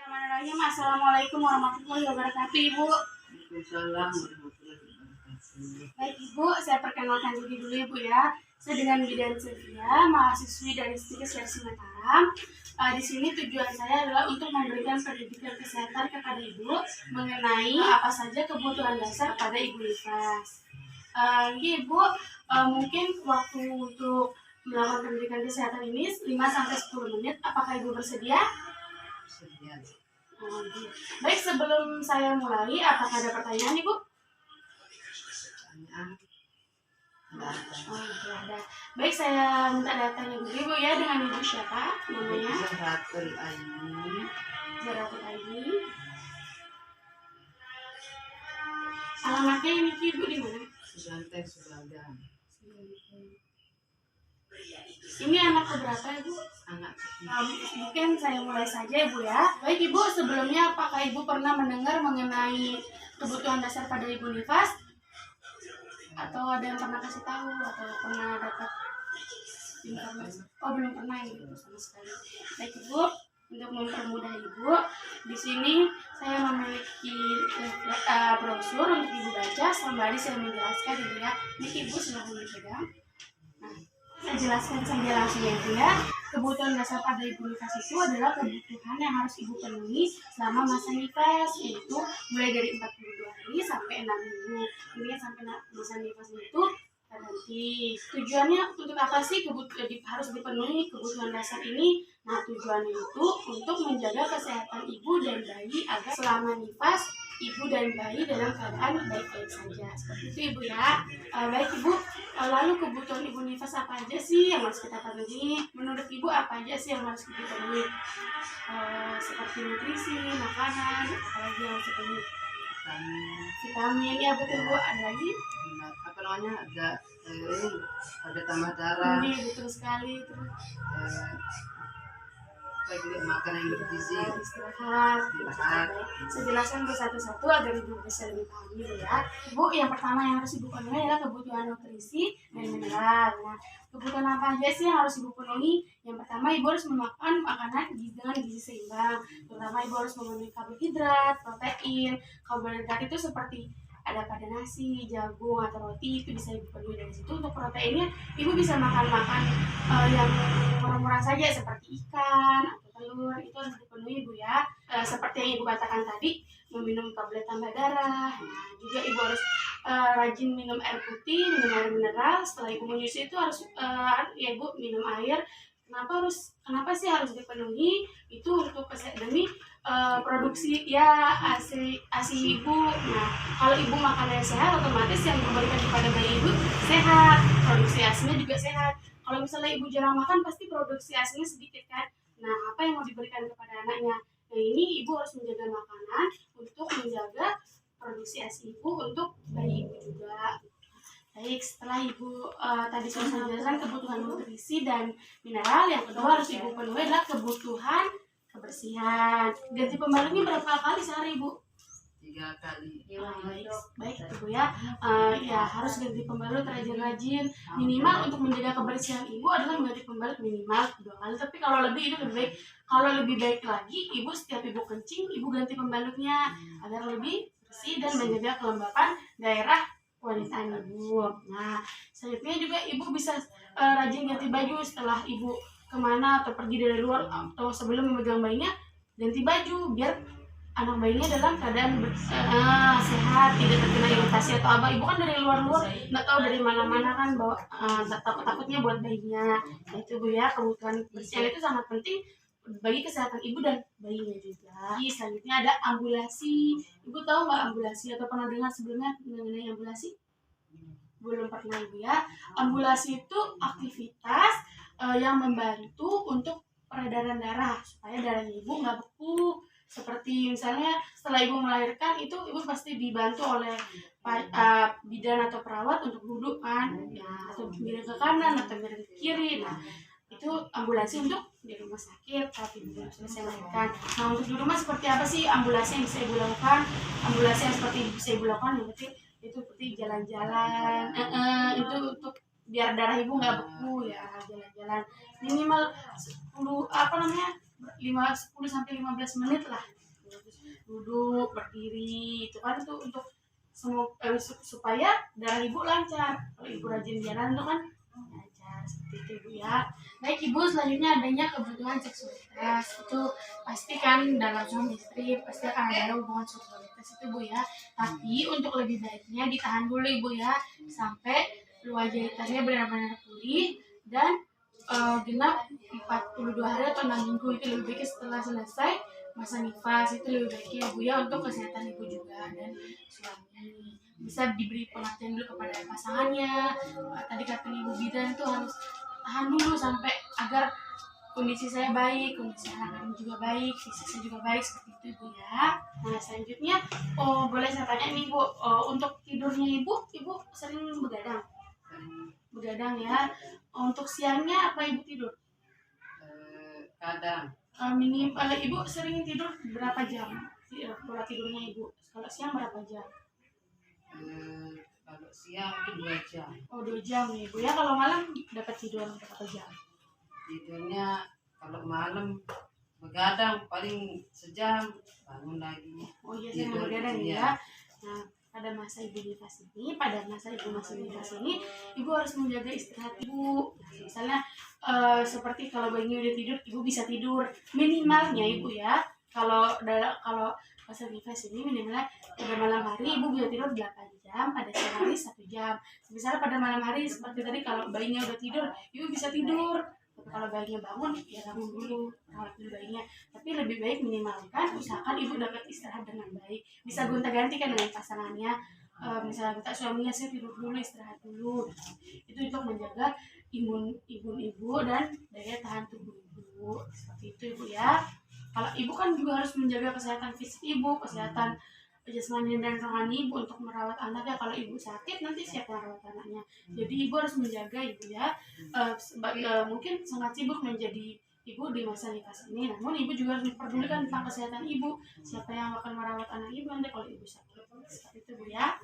Bismillahirrahmanirrahim. Assalamualaikum warahmatullahi wabarakatuh, Ibu. Waalaikumsalam warahmatullahi wabarakatuh. Baik, Ibu, saya perkenalkan diri dulu, Ibu ya. Saya dengan Bidan Sylvia, mahasiswi dari Stikes Versi Mataram. Di sini tujuan saya adalah untuk memberikan pendidikan kesehatan kepada Ibu mengenai apa saja kebutuhan dasar pada Ibu Nifas. Ibu, mungkin waktu untuk melakukan pendidikan kesehatan ini 5-10 menit. Apakah Ibu bersedia? Sedia. Baik, sebelum saya mulai, apakah ada pertanyaan, Ibu? Pertanyaan? Tidak ada. Baik, saya minta datanya dulu, Ibu ya. Dengan Ibu siapa namanya? Zahratul Aini. Zahratul Aini. Alamatnya ini Ibu di mana? Sulantek Suladan. Ini anak keberapa, Ibu? Anak ketiga. Mungkin saya mulai saja, Ibu ya. Baik, Ibu, sebelumnya apakah Ibu pernah mendengar mengenai kebutuhan dasar pada Ibu Nifas? Atau ada yang pernah kasih tahu atau pernah dapat informasi? Oh, belum pernah, Ibu, sama sekali. Baik, Ibu, untuk mempermudah Ibu, di sini saya memiliki brosur untuk Ibu baca sembari saya menjelaskan, Ibu ya. Ini Ibu silahkan dipegang. Nah, saya jelaskan saja langsung ya, Ibu ya. Kebutuhan dasar pada Ibu Nifas itu adalah kebutuhan yang harus Ibu penuhi selama masa nifas, yaitu mulai dari 42 hari sampai 6 minggu. Ini sampai masa nifas itu terhenti. Tujuannya untuk apa sih harus dipenuhi kebutuhan dasar ini? Nah, tujuannya itu untuk menjaga kesehatan ibu dan bayi agar selama nifas ibu dan bayi dalam keadaan baik-baik saja. Seperti itu, Ibu ya. Baik, Ibu. Lalu kebutuhan Ibu Nifas apa aja sih yang harus kita penuhi? Menurut Ibu apa aja sih yang harus kita penuhi? Seperti nutrisi, makanan, apalagi yang harus dipenuhi? Vitamin, ya betul, Bu. Ada lagi? Apa namanya? Ada tambah darah. Ini betul sekali. Terus makan yang bergizi, istirahat. Saya jelaskan satu-satu agar Ibu bisa lebih paham, Ibu ya. Ibu, yang pertama yang harus Ibu penuhi adalah kebutuhan nutrisi dan mineral. Nah, kebutuhan apa aja sih yang harus Ibu penuhi? Yang pertama, Ibu harus memakan makanan dengan gizi seimbang. Terutama Ibu harus memenuhi karbohidrat, protein. Karbohidrat itu seperti ada pada nasi, jagung, atau roti, itu bisa Ibu penuhi dari situ. Untuk proteinnya, Ibu bisa makan yang murah-murah saja seperti ikan atau telur, itu harus dipenuhi, Bu ya. Seperti yang Ibu katakan tadi, meminum tablet tambah darah. Nah, juga Ibu harus rajin minum air putih, minum air mineral. Setelah Ibu menyusui itu harus ya Ibu minum air. Kenapa sih harus dipenuhi? Itu untuk demi produksi ya ASI Ibu. Nah, kalau Ibu makan yang sehat, otomatis yang diberikan kepada bayi Ibu sehat, produksi ASInya juga sehat. Kalau misalnya Ibu jarang makan, pasti produksi ASInya sedikit kan. Nah, apa yang mau diberikan kepada anaknya? Nah, ini Ibu harus menjaga makanan untuk menjaga produksi ASI Ibu untuk bayi Ibu juga. Baik, setelah Ibu tadi sudah menjelaskan kebutuhan nutrisi dan mineral, yang kedua harus Ibu penuhi adalah kebutuhan kebersihan. Ganti pembalutnya berapa kali sehari, Ibu? 3 kali. Baik Ibu ya. Ya harus ganti pembalut rajin-rajin. Minimal untuk menjaga kebersihan Ibu adalah mengganti pembalut minimal 2 kali. Tapi kalau lebih itu lebih baik. Kalau lebih baik lagi, Ibu setiap Ibu kencing, Ibu ganti pembalutnya agar lebih bersih dan menjaga kelembapan daerah wanita Ibu. Nah, selanjutnya juga Ibu bisa rajin ganti baju setelah Ibu kemana atau pergi dari luar atau sebelum memegang bayinya, ganti baju biar anak bayinya dalam keadaan sehat, tidak terkena iritasi atau apa. Ibu kan dari luar nggak tahu dari mana-mana kan, bawa takutnya buat bayinya. Nah, itu Bu ya, kebutuhan kebersihan itu sangat penting bagi kesehatan ibu dan bayinya juga. Selanjutnya ada ambulasi. Ibu tahu nggak ambulasi atau pernah dengar sebelumnya mengenai ambulasi? Belum pernah, Ibu ya. Ambulasi itu aktivitas yang membantu untuk peredaran darah supaya darah ibu nggak beku. Seperti misalnya setelah ibu melahirkan itu ibu pasti dibantu oleh bidan atau perawat untuk duduk kan, atau miring ke kanan atau miring ke kiri. Nah, itu ambulasi untuk di rumah sakit saat ibu selesai melahirkan. Nah, untuk di rumah seperti apa sih ambulasi yang bisa ibu lakukan? Ambulasi yang seperti bisa ibu lakukan yang penting itu seperti jalan-jalan, itu untuk biar darah ibu nggak beku ya, jalan-jalan minimal 10 10 sampai 15 menit lah. Terus duduk, berdiri, itu kan tuh untuk supaya darah ibu lancar. Kalau ibu rajin jalan itu kan lancar seperti itu ibu ya. Baik ibu, selanjutnya adanya kebutuhan seksualitas itu pasti kan dalam suami istri pasti akan ada hubungan seksualitas itu bu ya. Tapi untuk lebih baiknya ditahan dulu ibu ya sampai luar jahitannya benar-benar pulih dan genap 42 hari atau 6 minggu itu lebih baik setelah selesai masa nifas itu lebih baiknya ibu ya untuk kesehatan ibu juga dan suami bisa diberi pengertian dulu kepada pasangannya. Tadi kata ibu bidan itu harus tahan dulu sampai agar kondisi saya baik, kondisi anak kami juga baik, fisik saya juga baik seperti itu ibu ya. Nah selanjutnya boleh saya tanya nih bu, untuk tidurnya ibu sering begadang? Begadang ya. Untuk siangnya apa ibu tidur? Kadang Ibu sering tidur berapa jam? Pola tidurnya ibu. Kalau siang berapa jam? kalau siang itu 2 jam. Oh 2 jam nih ibu ya. Kalau malam dapat tidur berapa jam? Tidurnya kalau malam begadang paling sejam, bangun lagi. Oh iya saya Tidur, begadang iya. ya. Nah pada masa ibu nifas ini, pada masa ibu masih nifas ini, ibu harus menjaga istirahat ibu. Nah, misalnya seperti kalau bayinya udah tidur, ibu bisa tidur minimalnya ibu ya. Kalau masa nifas ini minimalnya pada malam hari ibu bisa tidur 8 jam, pada siang hari 1 jam. Misalnya pada malam hari seperti tadi kalau bayinya udah tidur, ibu bisa tidur. Tapi kalau bayinya bangun, ya bangun dulu, rawat dulu bayinya. Tapi lebih baik minimalkan, usahakan ibu dapat istirahat dengan baik. Bisa gonta-ganti kan dengan pasangannya. Misalnya minta suaminya saya tidur dulu, istirahat dulu. Itu untuk menjaga imun ibu dan daya tahan tubuh ibu. Seperti itu ibu ya. Kalau ibu kan juga harus menjaga kesehatan fisik ibu, kesehatan jasmani dan rohani ibu untuk merawat anaknya. Kalau ibu sakit nanti siapa yang merawat anaknya? Jadi ibu harus menjaga ibu ya. Mungkin sangat sibuk menjadi ibu di masa nifas ini, namun ibu juga harus memperdulikan tentang kesehatan ibu. Siapa yang akan merawat anak ibu nanti kalau ibu sakit? Seperti itu bu ya.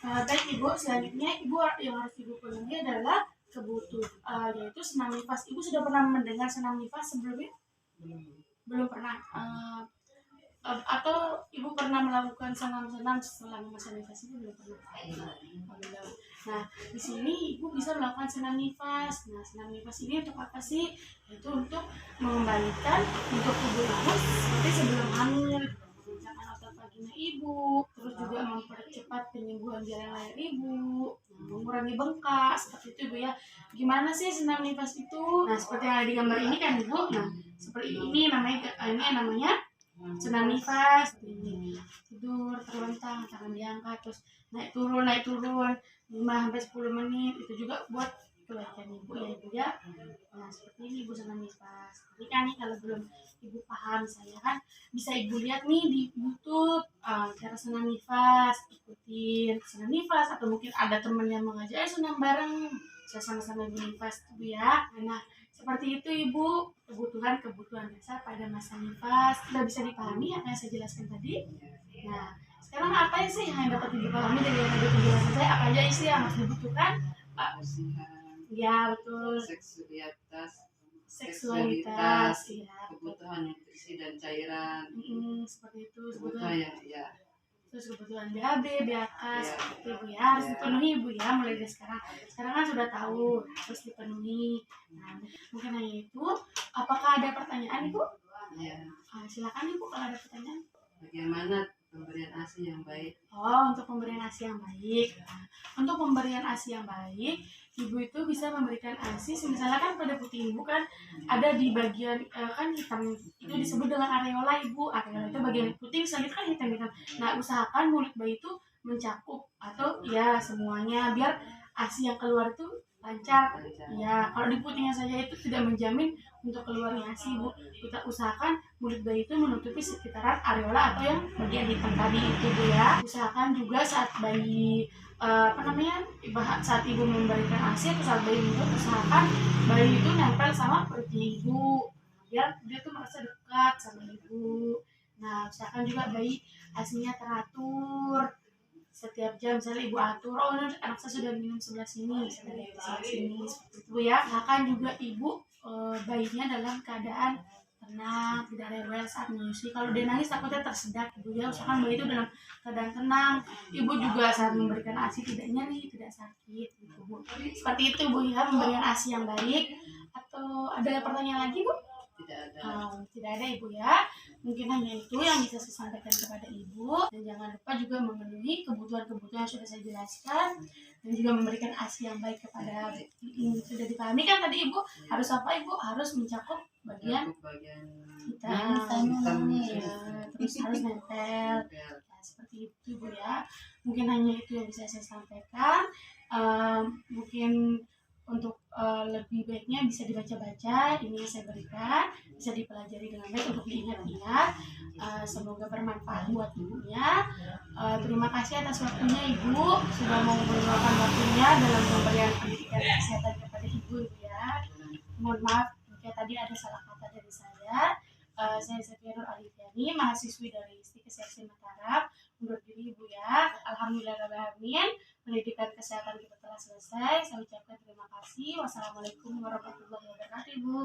Baik ibu, selanjutnya ibu yang harus ibu penuhi adalah kebutuhan yaitu senam nifas. Ibu sudah pernah mendengar senam nifas sebelumnya? Belum pernah. Atau ibu pernah melakukan senam-senam setelah masa nifas itu? Belum pernah. Nah di sini ibu bisa melakukan senam nifas. Nah senam nifas ini untuk apa sih? Itu untuk mengembalikan untuk tubuh ibu seperti sebelum hamil, mengencangkan otot vagina ibu, terus juga mempercepat penyembuhan jalan lahir ibu, mengurangi bengkak seperti itu ibu ya. Gimana sih senam nifas itu? Nah seperti yang ada di gambar ini kan ibu. Nah seperti ini namanya senam nifas. Ini tidur terlentang, tangan diangkat, terus naik turun 5-10 menit. Itu juga buat kebaikan ibu ya ibu ya. Nah seperti ini ibu senam nifas. Tapi kan nih kalau belum ibu paham, saya kan bisa ibu lihat nih di YouTube cara senam nifas, ikutin senam nifas, atau mungkin ada temen yang mengajak senam bareng, bisa sama-sama ibu nifas ibu ya. Nah seperti itu ibu, kebutuhan dasar pada masa nifas. Sudah bisa dipahami apa yang saya jelaskan tadi? Nah sekarang apa sih yang dapat ibu pahami dari yang tadi penjelasan saya? Apa aja sih yang harus dibutuhkan? Kebersihan, Ya betul. Seksualitas ya. Kebutuhan nutrisi dan cairan. Seperti itu. Kebutuhan ya. Terus kebutuhan BAB, BAK, seperti itu ya, harus Ya. dipenuhi ibu ya mulai dari sekarang. Sekarang kan sudah tahu harus dipenuhi. Nah mungkin hanya itu. Apakah ada pertanyaan ibu? Ya. Silakan ibu kalau ada pertanyaan. Bagaimana pemberian ASI yang baik? Untuk pemberian ASI yang baik. Untuk pemberian ASI yang baik, ibu itu bisa memberikan ASI. Misalnya kan pada putih ibu kan ada di bagian kan hitam, itu disebut dengan areola ibu. Areola itu bagian putih, misalnya kan hitam-hitam. Nah usahakan mulut bayi itu mencakup atau ya semuanya biar ASI yang keluar itu lancar. Ya kalau di putihnya saja itu tidak menjamin untuk keluarnya ASI ibu. Kita usahakan mulut bayi itu menutupi sekitaran areola atau yang bagian hitam tadi itu bu ya. Usahakan juga saat bayi saat ibu memberikan ASI atau saat bayi minum, usahakan bayi itu nempel sama perutnya ibu biar dia tuh merasa dekat sama ibu. Nah usahakan juga bayi ASInya teratur setiap jam. Misalnya ibu atur, anak saya sudah minum sebelah sini, sebelah sini, seperti itu ya. Usahakan juga ibu bayinya dalam keadaan tenang, tidak rewel saat menyusui. Kalau dia nangis takutnya tersedak ibu ya, usahakan bayi itu dalam keadaan tenang. Ibu juga saat memberikan ASI tidak nyeri, tidak sakit gitu Bu. Seperti itu Bu ya, pemberian ASI yang baik. Atau ada pertanyaan lagi Bu? Tidak ada. Tidak ada Ibu ya. Mungkin hanya itu yang bisa saya sampaikan kepada Ibu. Dan jangan lupa juga memenuhi kebutuhan-kebutuhan yang sudah saya jelaskan. Dan juga memberikan ASI yang baik kepada sudah dipahami kan tadi Ibu harus apa Ibu? Harus mencakup bagian kita. Ya, terus harus nempel. Ya, seperti itu Bu ya. Mungkin hanya itu yang bisa saya sampaikan. Mungkin untuk lebih baiknya bisa dibaca-baca ini yang saya berikan, bisa dipelajari dengan baik untuk diingat-ingat. Semoga bermanfaat buat ibunya. Terima kasih atas waktunya Ibu sudah mau meluangkan waktunya dalam pemberian pendidikan kesehatan kepada Ibu ya. Mohon maaf jika tadi ada salah kata dari saya. Saya Zafia Nur Alifiani, mahasiswi dari ISTI Kesehatan Mataram. Undur diri Ibu ya. Alhamdulillahirrahmanirrahim. Pendidikan kesehatan kita telah selesai. Saya ucapkan terima kasih. Wassalamualaikum warahmatullahi wabarakatuh Ibu.